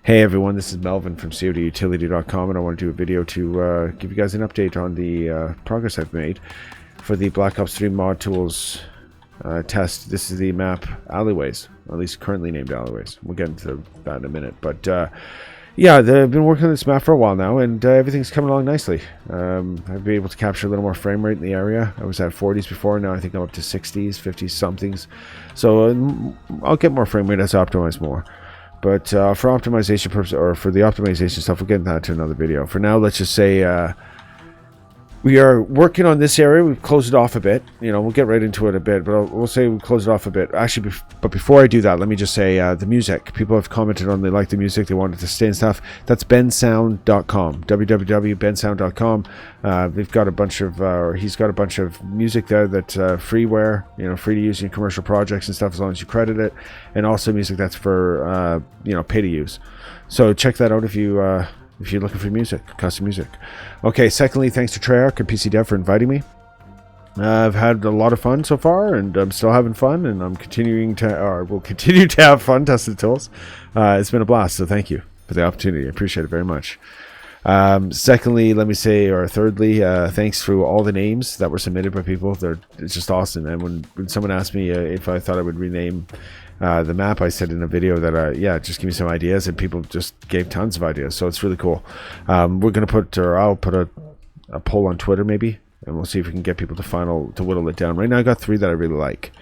Hey everyone, this is Melvin from CODutility.com, and I want to do a video to give you guys an update on the progress I've made for the Black Ops 3 mod tools test. This is the map Alleyways, or at least currently named Alleyways. We'll get into that in a minute, but yeah, I've been working on this map for a while now, and everything's coming along nicely. I've been able to capture a little more frame rate in the area. I was at 40s before, now I think I'm up to 60s, 50s somethings. So I'll get more frame rate as I optimize more. But for optimization purposes, or for the optimization stuff, we'll get into that to another video. For now, let's just say we are working on this area. We've closed it off a bit. You know, we'll get right into it a bit, but we'll say we close it off a bit. Actually, but before I do that, let me just say the music. People have commented on they like the music, they wanted to stay and stuff. That's bensound.com, www.bensound.com. They've got a bunch of, or he's got a bunch of music there that's freeware, you know, free to use in commercial projects and stuff as long as you credit it, and also music that's for you know, pay to use. So check that out if you're looking for music, custom music. Okay, secondly, thanks to Treyarch and PC Dev for inviting me. I've had a lot of fun so far, and I'm still having fun, and I'm continuing to, or will continue to have fun testing the tools. It's been a blast, so thank you for the opportunity. I appreciate it very much. Secondly, let me say, or thirdly, thanks for all the names that were submitted by people. It's just awesome. And when someone asked me if I thought I would rename the map, I said in a video that yeah, just give me some ideas, and people just gave tons of ideas, so it's really cool. We're gonna put, or I'll put a poll on Twitter maybe, and we'll see if we can get people to whittle it down. Right now I got 3 that I really like.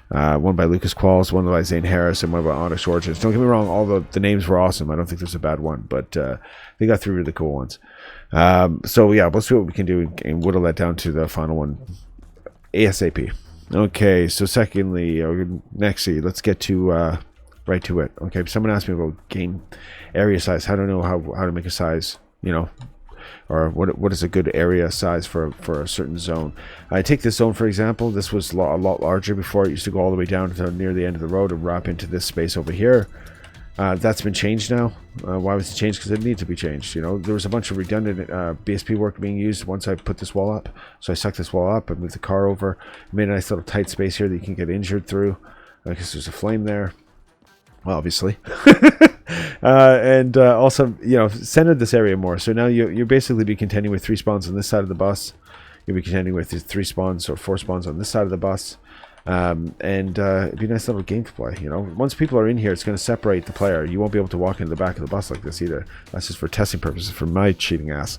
One by Lucas Qualls, one by Zane Harris, and one by Honest Origins. Don't get me wrong, all the names were awesome. I don't think there's a bad one, but they got 3 really cool ones. So yeah, we'll see what we can do and whittle that down to the final one ASAP. Okay, so secondly, nextly, let's get to right to it. Okay, someone asked me about game area size. I don't know how to make a size, you know, or what is a good area size for a certain zone. I take this zone for example. This was a lot larger before. It used to go all the way down to near the end of the road and wrap into this space over here. That's been changed now. Why was it changed? Because it needed to be changed. You know, there was a bunch of redundant BSP work being used once I put this wall up. So I sucked this wall up, I moved the car over, made a nice little tight space here that you can get injured through, because there's a flame there, well, obviously. And also, you know, centered this area more. So now you'll basically be contending with 3 spawns on this side of the bus. You'll be contending with 3 spawns or 4 spawns on this side of the bus. And it'd be a nice little game to play. You know, once people are in here, it's going to separate the player. You won't be able to walk into the back of the bus like this either. That's just for testing purposes for my cheating ass.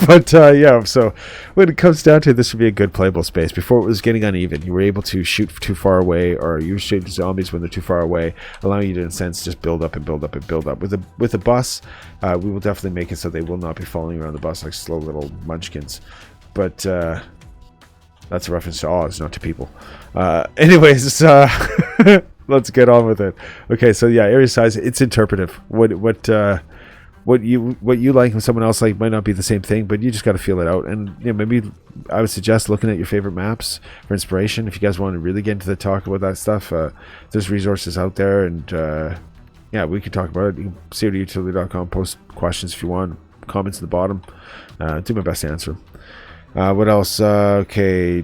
But yeah, so when it comes down to it, this would be a good playable space. Before it was getting uneven, you were able to shoot too far away, or you shoot zombies when they're too far away, allowing you to in a sense just build up and build up and build up. With a bus, we will definitely make it so they will not be falling around the bus like slow little munchkins. But that's a reference to Oz, not to people. Anyways, let's get on with it. Okay, so yeah, area size, it's interpretive. What you like and someone else like might not be the same thing, but you just got to feel it out. And you know, maybe I would suggest looking at your favorite maps for inspiration. If you guys want to really get into the talk about that stuff, there's resources out there, and yeah, we can talk about it. You can see it at utility.com, post questions if you want, comments at the bottom. Do my best to answer them. What else? Okay,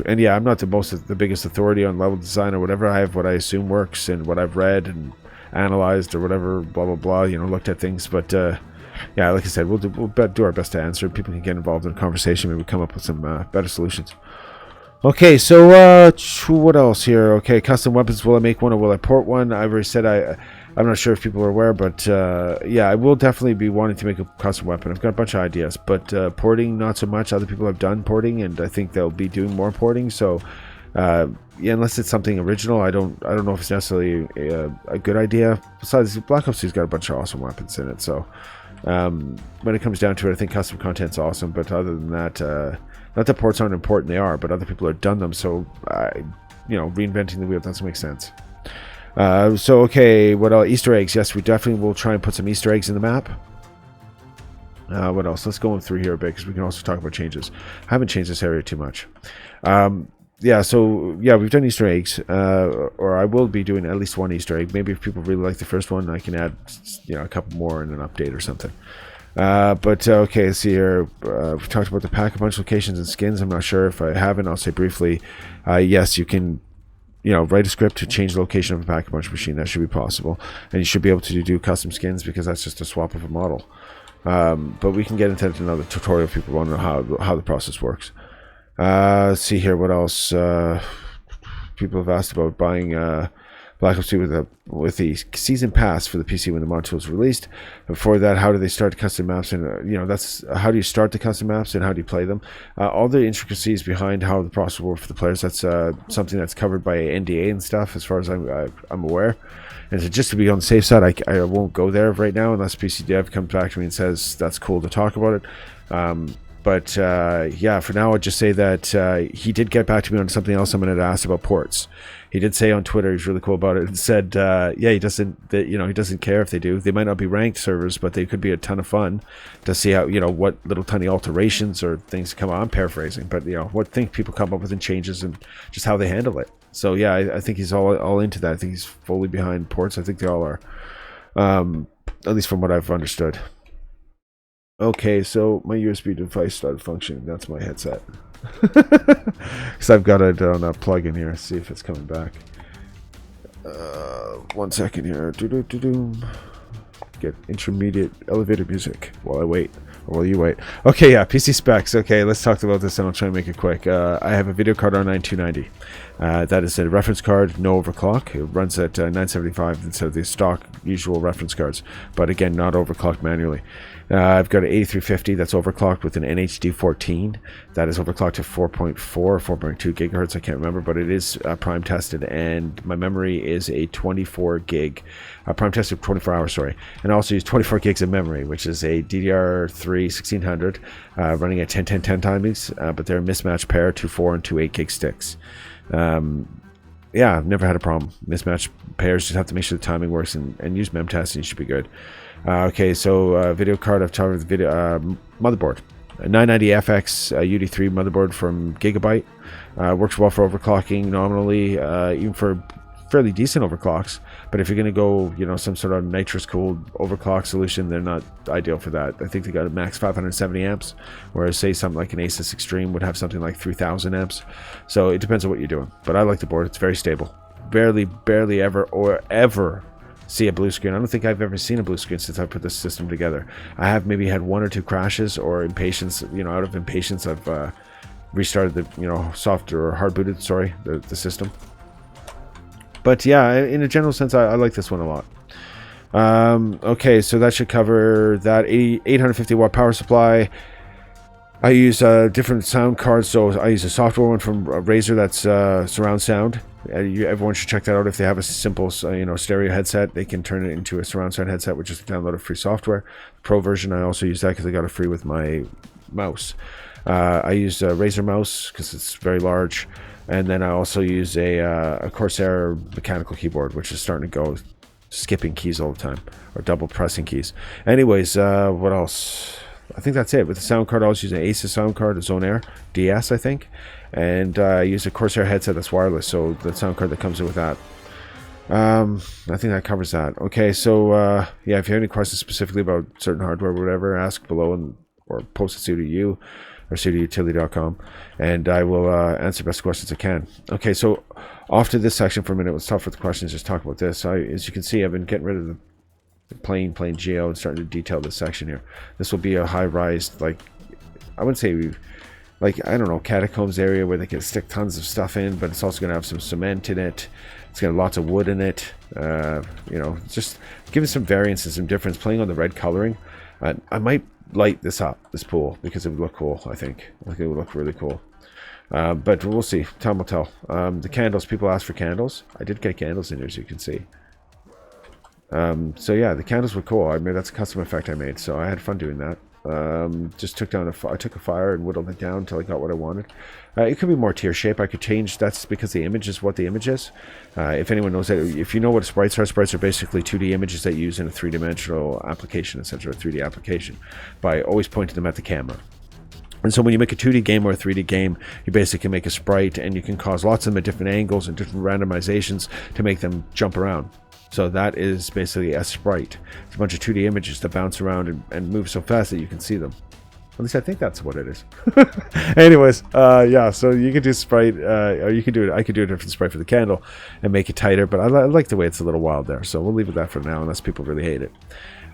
and yeah, I'm not the biggest authority on level design or whatever. I have what I assume works and what I've read and analyzed or whatever, blah blah blah. You know, looked at things, but yeah, like I said, we'll do our best to answer. People can get involved in a conversation. Maybe come up with some better solutions. Okay, so what else here? Okay, custom weapons. Will I make one or will I port one? I've already said I'm not sure if people are aware, but yeah, I will definitely be wanting to make a custom weapon. I've got a bunch of ideas, but porting, not so much. Other people have done porting, and I think they'll be doing more porting. So yeah, unless it's something original, I don't know if it's necessarily a good idea. Besides, Black Ops 2's got a bunch of awesome weapons in it. So when it comes down to it, I think custom content's awesome. But other than that, not that ports aren't important, they are, but other people have done them. So you know, reinventing the wheel doesn't make sense. So okay, what else? Easter eggs. Yes, we definitely will try and put some Easter eggs in the map. What else? Let's go through here a bit, because we can also talk about changes. I haven't changed this area too much. Yeah, so yeah, we've done Easter eggs, or I will be doing at least 1 Easter egg. Maybe if people really like the first one, I can add, you know, a couple more in an update or something. But okay, let's see here. We've talked about the pack a bunch locations and skins. I'm not sure if I haven't. I'll say briefly. Yes, you can write a script to change the location of a pack-a-punch machine. That should be possible, and you should be able to do custom skins because that's just a swap of a model. But we can get into another tutorial if people want to know how the process works. Let's see here, what else? People have asked about buying BlackOps 2 with the season pass for the PC when the mod tool is released. Before that, how do they start the custom maps? And that's how do you start the custom maps and how do you play them? All the intricacies behind how the process works for the players. That's something that's covered by NDA and stuff, as far as I'm aware. And so just to be on the safe side, I won't go there right now unless PC Dev comes back to me and says that's cool to talk about it. But yeah, for now, I'd just say that he did get back to me on something else I'm going to ask about ports. He did say on Twitter, he's really cool about it, and said, yeah, he doesn't care if they do. They might not be ranked servers, but they could be a ton of fun to see how, what little tiny alterations or things come on. I'm paraphrasing, but what things people come up with and changes and just how they handle it. So yeah, I think he's all into that. I think he's fully behind ports. I think they all are, at least from what I've understood. Okay, so my USB device started functioning. That's my headset. Because I've got it on a plug-in here. See if it's coming back. 1 second here. Get intermediate elevator music while I wait. Or while you wait. Okay, yeah, PC specs. Okay, let's talk about this and I'll try and make it quick. I have a video card R9 290. That is a reference card, no overclock. It runs at 975 instead of the stock usual reference cards. But again, not overclocked manually. I've got an 8350 that's overclocked with an NHD 14. That is overclocked to 4.4 or 4.2 gigahertz. I can't remember, but it is prime tested, and my memory is a 24 gig. Prime tested 24 hours, sorry. And I also use 24 gigs of memory, which is a DDR3 1600 running at 10-10-10 timings, but they're a mismatched pair, 2 4 and 2 8 gig sticks. Yeah, I've never had a problem. Mismatched pairs, just have to make sure the timing works and use memtest and you should be good. Okay, so video card, I've talked about the video motherboard. A 990FX UD3 motherboard from Gigabyte. Works well for overclocking nominally, even for fairly decent overclocks. But if you're going to go, some sort of nitrous cooled overclock solution, they're not ideal for that. I think they got a max 570 amps, whereas say something like an Asus Extreme would have something like 3000 amps. So it depends on what you're doing. But I like the board. It's very stable. Barely ever see a blue screen. I don't think I've ever seen a blue screen since I put this system together. I have maybe had 1 or 2 crashes or impatience. Out of impatience, I've restarted the software or hard booted, the system. But yeah, in a general sense, I like this one a lot. Okay, so that should cover that. 850 watt power supply. I use different sound cards, so I use a software one from Razer that's surround sound. Everyone should check that out. If they have a simple stereo headset, they can turn it into a surround sound headset with just a download of free software. Pro version, I also use that because I got it free with my mouse. I use a Razer mouse because it's very large, and then I also use a Corsair mechanical keyboard, which is starting to go skipping keys all the time or double pressing keys. Anyways, what else? I think that's it. With the sound card, I was using an Asus sound card, a Zone Air DS, I think. And I use a Corsair headset that's wireless, so the sound card that comes in with that. I think that covers that. Okay, so yeah, if you have any questions specifically about certain hardware or whatever, ask below or post it to you or pseudoutility.com, and I will answer best questions I can. Okay, so off to this section for a minute. Let's stop with the questions. Just talk about this. As you can see, I've been getting rid of the plain geo and starting to detail this section here. This will be a high-rise, I wouldn't say I don't know, catacombs area where they can stick tons of stuff in, but it's also going to have some cement in it. It's got lots of wood in it. Just giving some variance and some difference, playing on the red coloring. I might light this up, this pool, because it would look cool. I think it would look really cool. But we'll see. Time will tell. The candles, people ask for candles. I did get candles in here, as you can see. So yeah, the candles were cool. I mean, that's a custom effect I made, so I had fun doing that. Just took a fire and whittled it down until I got what I wanted. It could be more tier shape. I could change. That's because the image is what the image is. If anyone knows that, if you know what sprites are basically 2D images that you use in a 3-dimensional application, essentially a 3D application, by always pointing them at the camera. And so when you make a 2D game or a 3D game, you basically make a sprite, and you can cause lots of them at different angles and different randomizations to make them jump around. So that is basically a sprite. It's a bunch of 2D images that bounce around and move so fast that you can see them. At least I think that's what it is. Anyways, yeah, so you could do sprite, or you could do it. I could do a different sprite for the candle and make it tighter, but I like the way it's a little wild there. So we'll leave it that for now, unless people really hate it.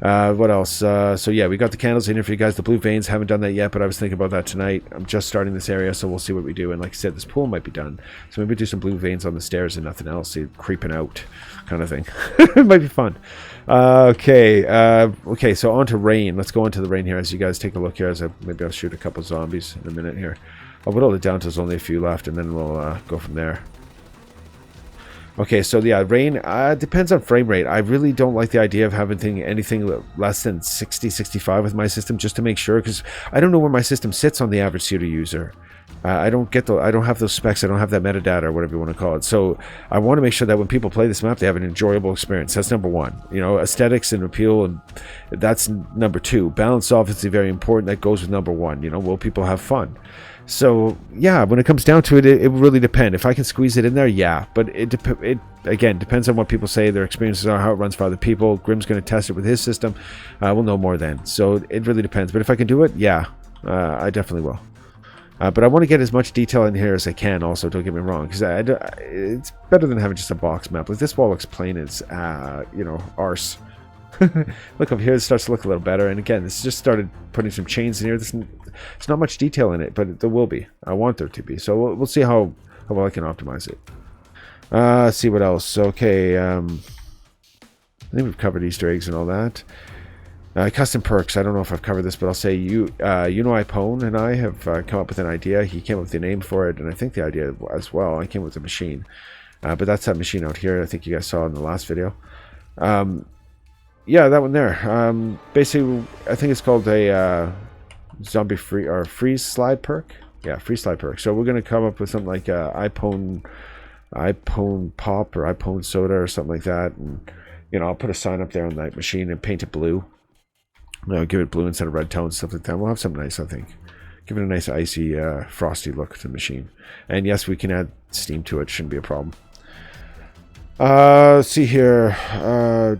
What else? So yeah, we got the candles in here for you guys. The blue veins, haven't done that yet, but I was thinking about that tonight. I'm just starting this area, so we'll see what we do. And like I said, this pool might be done, so maybe do some blue veins on the stairs and nothing else. See, creeping out, kind of thing. It might be fun. Okay, so on to rain. Let's go on to the rain here as you guys take a look here. Maybe I'll shoot a couple zombies in a minute here. I'll whittle it down to there's only a few left, and then we'll go from there. Okay, so yeah, rain depends on frame rate. I really don't like the idea of having anything less than 60, 65 with my system, just to make sure, because I don't know where my system sits on the average pseudo user. I don't have those specs. I don't have that metadata or whatever you want to call it. So I want to make sure that when people play this map, they have an enjoyable experience. That's number one. You know, aesthetics and appeal, and that's number two. Balance obviously very important. That goes with number one. You know, will people have fun? So yeah, when it comes down to it, it really depends. If I can squeeze it in there, yeah. But it again depends on what people say, their experiences are, how it runs for other people. Grimm's going to test it with his system. We'll know more then. So it really depends. But if I can do it, yeah, I definitely will. But I want to get as much detail in here as I can also, don't get me wrong, because it's better than having just a box map. Like, this wall looks plain as, you know, arse. Look up here, it starts to look a little better. And again, this just started putting some chains in here. There's not much detail in it, but there will be. I want there to be. So we'll see how well I can optimize it. Let's see what else. Okay, I think we've covered Easter eggs and all that. Custom perks. I don't know if I've covered this, but I'll say iPwn and I have come up with an idea. He came up with the name for it, and I think the idea as well. I came up with a machine, but that's that machine out here. I think you guys saw in the last video. Yeah, that one there. Basically, I think it's called a zombie freeze slide perk. Yeah, freeze slide perk. So we're gonna come up with something like iPwn pop or iPwn soda or something like that, and you know, I'll put a sign up there on that machine and paint it blue. Give it blue instead of red tone, stuff like that. We'll have something nice, I think. Give it a nice icy, frosty look to the machine. And yes, we can add steam to it. Shouldn't be a problem. Let's see here.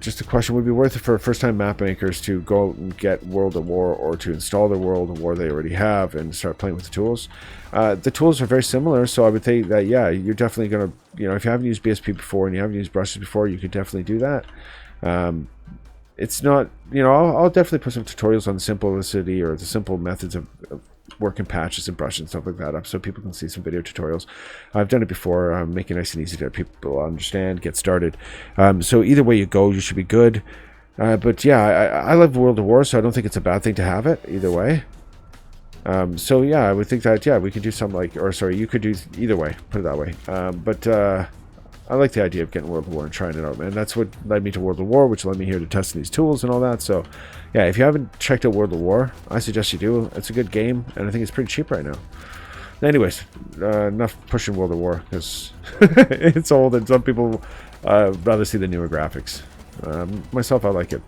Just a question. Would it be worth it for first-time map makers to go out and get World at War, or to install the World at War they already have and start playing with the tools? The tools are very similar, so I would think that, yeah, you're definitely going to, you know, if you haven't used BSP before and you haven't used brushes before, you could definitely do that. It's not, you know, I'll definitely put some tutorials on the simplicity or the simple methods of working patches and brushes and stuff like that up, so people can see some video tutorials. I've done it before, make it nice and easy to people understand, get started. So either way you go, you should be good. But yeah, I love World of War, so I don't think it's a bad thing to have it either way. So yeah, I would think that, yeah, we could do something like, or sorry, you could do either way, put it that way. But I like the idea of getting World of War and trying it out, man. That's what led me to World of War, which led me here to testing these tools and all that. So yeah, if you haven't checked out World of War, I suggest you do. It's a good game, and I think it's pretty cheap right now. Anyways, enough pushing World of War, because it's old and some people rather see the newer graphics. Myself, I like it.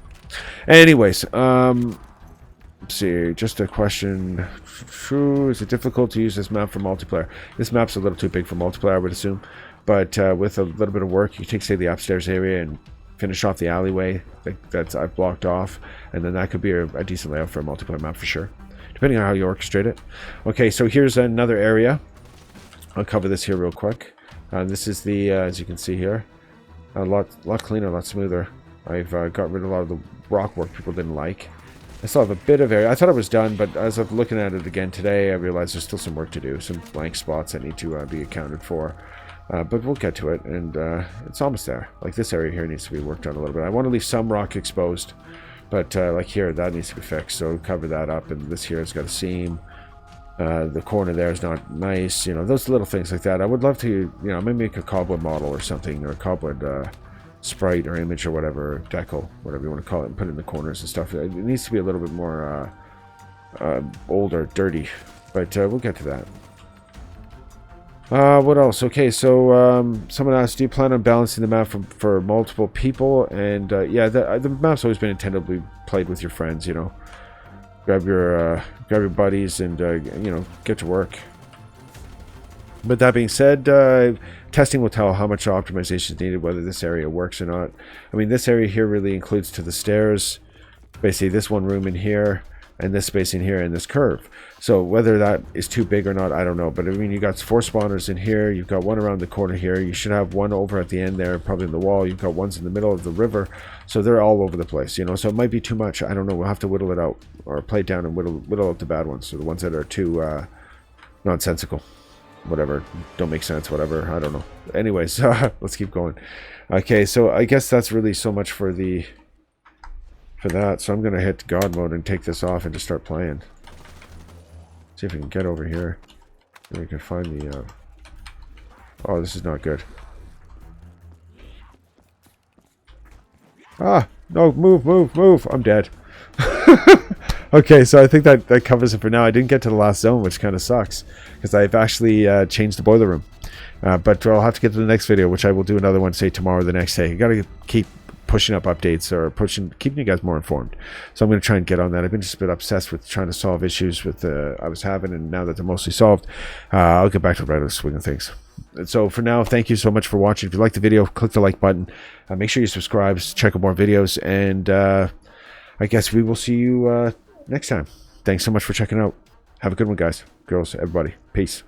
Anyways, let's see, just a question. Is it difficult to use this map for multiplayer? This map's a little too big for multiplayer, I would assume. But with a little bit of work, you take, say, the upstairs area and finish off the alleyway that I've blocked off, and then that could be a decent layout for a multiplayer map for sure, depending on how you orchestrate it. Okay, so here's another area. I'll cover this here real quick. This is the, as you can see here, a lot cleaner, a lot smoother. I've got rid of a lot of the rock work people didn't like. I still have a bit of area. I thought it was done, but as I'm looking at it again today, I realized there's still some work to do, some blank spots that need to be accounted for. But we'll get to it, and it's almost there. Like, this area here needs to be worked on a little bit. I want to leave some rock exposed, but like here, that needs to be fixed, so cover that up. And this here has got a seam. The corner there is not nice. You know, those little things like that. I would love to, you know, maybe make a cobweb model or something, or a cobweb sprite or image or whatever, or decal, whatever you want to call it, and put it in the corners and stuff. It needs to be a little bit more old or dirty, but we'll get to that. What else? Okay, so someone asked, do you plan on balancing the map for multiple people? And yeah, the map's always been intended to be played with your friends, you know. Grab your buddies and, you know, get to work. But that being said, testing will tell how much optimization is needed, whether this area works or not. I mean, this area here really includes to the stairs. Basically, this one room in here. and this spacing here and this curve. So whether that is too big or not, I don't know. But I mean, you got 4 spawners in here. You've got one around the corner here. You should have one over at the end there, probably in the wall. You've got ones in the middle of the river. So they're all over the place, you know. So it might be too much. I don't know. We'll have to whittle it out, or play it down and whittle out the bad ones. So the ones that are too nonsensical, whatever, don't make sense, whatever. I don't know. Anyways, let's keep going. Okay, so I guess that's really so much for that. So I'm gonna hit God mode and take this off and just start playing. See if we can get over here. And we can find the oh, this is not good. Ah, no, move. I'm dead. Okay, so I think that covers it for now. I didn't get to the last zone, which kind of sucks, because I've actually changed the boiler room. But I'll have to get to the next video, which I will do another one, say tomorrow or the next day. You gotta keep pushing up updates, or keeping you guys more informed. So I'm going to try and get on that. I've been just a bit obsessed with trying to solve issues with I was having, and now that they're mostly solved, I'll get back to the regular swing of things. And so for now, thank you so much for watching. If you liked the video, click the like button. Make sure you subscribe, check out more videos, and I guess we will see you next time. Thanks so much for checking out. Have a good one, guys, girls, everybody. Peace.